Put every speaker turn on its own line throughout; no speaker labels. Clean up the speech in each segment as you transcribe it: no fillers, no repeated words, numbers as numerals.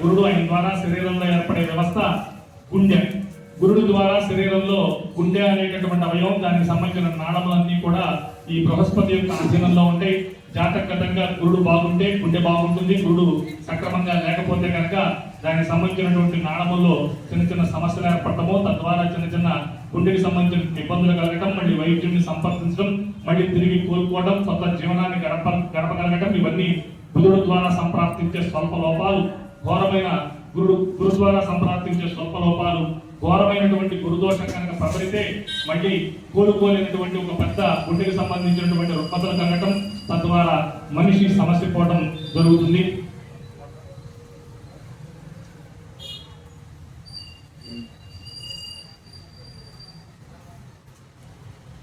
గురుడు ఆయన ద్వారా శరీరంలో ఏర్పడే వ్యవస్థ గుండె. గురుడు ద్వారా శరీరంలో గుండె అనేటటువంటి అవయవం, దానికి సంబంధించిన నాళములన్నీ కూడా ఈ బృహస్పతి యొక్క అధీనంలో ఉంటాయి. జాతకగతంగా గురుడు బాగుంటే గుండె బాగుంటుంది. గురుడు సక్రమంగా లేకపోతే కనుక దానికి సంబంధించినటువంటి నాళముల్లో చిన్న చిన్న సమస్యలు ఏర్పడటము, తద్వారా చిన్న చిన్న గుండెకి సంబంధించిన ఇబ్బందులు కలగటం, మళ్ళీ వైద్యుడిని సంప్రదించడం, మళ్ళీ తిరిగి కోలుకోవడం, కొత్త జీవనాన్ని గడపగలగటం, ఇవన్నీ బుధుడు ద్వారా సంప్రాప్తించే స్వల్ప లోపాలు. ఘోరమైన గురు ద్వారా సంప్రాప్తించే స్వల్ప లోపాలు, ఘోరమైనటువంటి గురుదోషం కనుక ప్రబలితే మళ్ళీ కోలుకోలేనటువంటి ఒక పెద్ద గుండెకి సంబంధించినటువంటి రుగ్మతలు కలగటం, తద్వారా మనిషి సమస్య పోవడం జరుగుతుంది.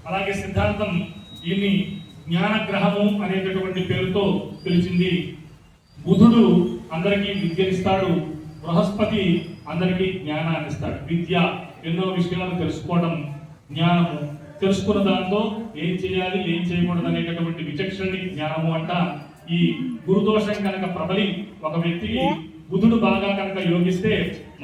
అలాగే సిద్ధాంతం దీన్ని జ్ఞానగ్రహము అనేటటువంటి పేరుతో పిలిచింది. బుధుడు అందరికీ విద్యనిస్తాడు, బృహస్పతి అందరికీ జ్ఞానాన్ని ఇస్తాడు. విద్య ఎన్నో విషయాలు తెలుసుకోవడం, జ్ఞానము తెలుసుకున్న దాంతో ఏం చేయాలి ఏం చేయకూడదు అనేటటువంటి విచక్షణని జ్ఞానము అంట. ఈ గురుదోషం కనుక ప్రబలి ఒక వ్యక్తికి బుధుడు బాగా కనుక యోగిస్తే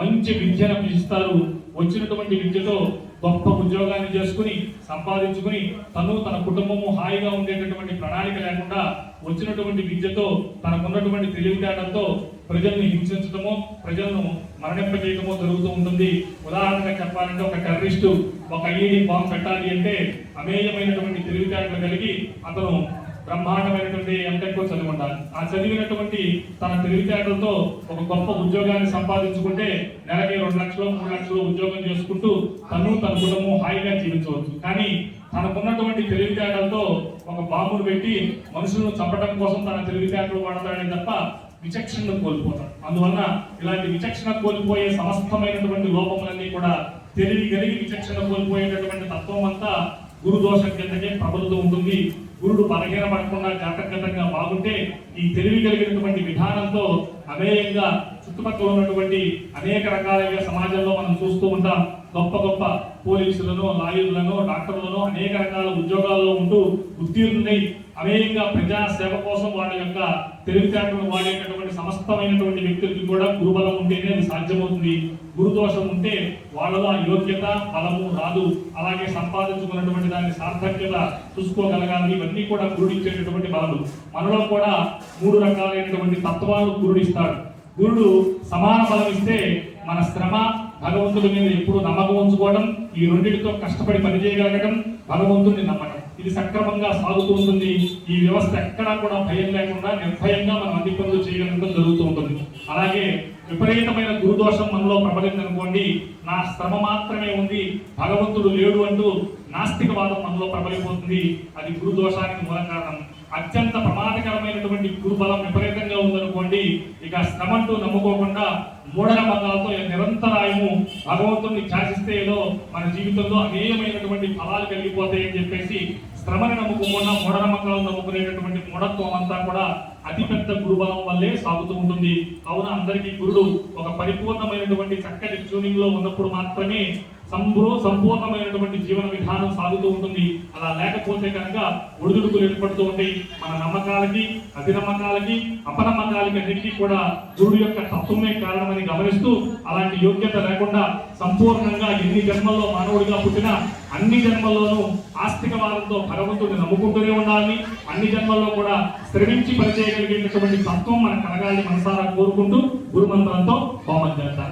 మంచి విద్యను అభ్యసిస్తారు. వచ్చినటువంటి విద్యతో గొప్ప ఉద్యోగాన్ని చేసుకుని సంపాదించుకుని తన కుటుంబము హాయిగా ఉండేటటువంటి ప్రణాళిక లేకుండా వచ్చినటువంటి విద్యతో తనకున్నటువంటి తెలివితేటలతో ప్రజల్ని హింసించడమో ప్రజలను మరణింపజేయడమో జరుగుతూ ఉంటుంది. ఉదాహరణగా చెప్పాలంటే ఒక టెర్రరిస్టు ఒక ఐఈడీ బాంబు పెట్టాలి అంటే అమేయమైనటువంటి తెలివితేటలు కలిగి అతను బ్రహ్మాండమైనటువంటి ఎంటెక్ చదివి ఉండాలి. ఆ చదివినటువంటి తన తెలివితేటలతో ఒక గొప్ప ఉద్యోగాన్ని సంపాదించుకుంటే నెలకి 2 లక్షలు 3 లక్షలు ఉద్యోగం చేసుకుంటూ తన కుటుంబం హాయిగా జీవించవచ్చు. కానీ తనకున్నటువంటి తెలివితేటలతో ఒక బాంబును పెట్టి మనుషులను చంపడం కోసం తన తెలివితేటలు వాడతాడే తప్ప విచక్షణను కోల్పోతాడు. అందువలన ఇలాంటి విచక్షణ కోల్పోయే సమస్తమైనటువంటి లోపములన్నీ కూడా తెలివి కలిగి విచక్షణ కోల్పోయేటటువంటి తత్వం అంతా గురుదోషం కిందకే ప్రబలుతూ ఉంటుంది. గురుడు బలహీనపడకుండా జాతకగతంగా బాగుంటే ఈ తెలివి కలిగినటువంటి విధానంతో అమేయంగా చుట్టుపక్కల ఉన్నటువంటి అనేక రకాలుగా సమాజంలో మనం చూస్తూ ఉంటాం. గొప్ప గొప్ప పోలీసులను, లాయర్లను, డాక్టర్లను అనేక రకాల ఉద్యోగాల్లో ఉంటూ ఉత్తీర్ణులై అమేయంగా ప్రజా సేవ కోసం వాళ్ళ యొక్క తెలివితేటలను వాడేటటువంటి సమస్తమైనటువంటి వ్యక్తులకి కూడా గురుబలం ఉంటేనే అది సాధ్యమవుతుంది. గురుదోషం ఉంటే వాళ్ళలో యోగ్యత బలము రాదు. అలాగే సంపాదించుకున్నటువంటి దాన్ని సార్థక్యత చూసుకోగలగాలి. ఇవన్నీ కూడా గురుడిచ్చేటటువంటి బలము. మనలో కూడా 3 రకాలైనటువంటి తత్వాలు గురుడిస్తాడు. గురుడు సమాన బలం ఇస్తే మన శ్రమ, భగవంతుడి మీద ఎప్పుడు నమ్మకం ఉంచుకోవడం, ఈ రెండింటితో కష్టపడి పనిచేయగలగడం, భగవంతుడిని నమ్మకం, ఇది సక్రమంగా సాగుతూ ఉంటుంది. ఈ వ్యవస్థ ఎక్కడా కూడా భయం లేకుండా నిర్భయంగా మనం అన్ని పనులు చేయగలగడం జరుగుతూ ఉంటుంది. అలాగే విపరీతమైన గురుదోషం మనలో ప్రబలింది అనుకోండి, నా శ్రమ మాత్రమే ఉంది, భగవంతుడు లేడు అంటూ నాస్తికవాదం మనలో ప్రబలిపోతుంది. అది గురుదోషానికి మూల కారణం. అత్యంత ప్రమాదకరమైనటువంటి గురుబలం విపరీతంగా ఉందనుకోండి, ఇక శ్రమంటూ నమ్ముకోకుండా మూఢనమ్మకాలతో నిరంతరాయము భగవంతుడిని ధ్యాసిస్తే ఏదో మన జీవితంలో అనేకమైనటువంటి ఫలాలు కలిగిపోతాయని చెప్పేసి శ్రమని నమ్ముకోకుండా మూఢనమ్మకాలను నమ్ముకునేటటువంటి మూఢత్వం అంతా కూడా అతిపెద్ద గురుబలం వల్లే సాగుతూ ఉంటుంది. కావున అందరికీ గురుడు ఒక పరిపూర్ణమైనటువంటి చక్కటి ట్యూనింగ్ లో ఉన్నప్పుడు మాత్రమే సంపూర్ణమైనటువంటి జీవన విధానం సాగుతూ ఉంటుంది. అలా లేకపోతే కనుక ఒడిదుడుకులు ఏర్పడుతూ ఉంటాయి. మన నమ్మకాలకి, అతినమ్మకాలకి, అపనమ్మకాలకి అన్నిటికీ కూడా గురుడు యొక్క తత్వమే కారణమని గమనిస్తూ అలాంటి యోగ్యత లేకుండా సంపూర్ణంగా ఎన్ని జన్మల్లో మానవుడిగా పుట్టినా అన్ని జన్మల్లోనూ ఆస్తికవాదంతో భగవంతుడిని నమ్ముకుంటూనే ఉండాలని, అన్ని జన్మల్లో కూడా శ్రమించి పనిచేయగలిగేటటువంటి తత్వం మనకు కలగాలి మనసారా కోరుకుంటూ గురుమంత్రంతో హోమం చేద్దాం.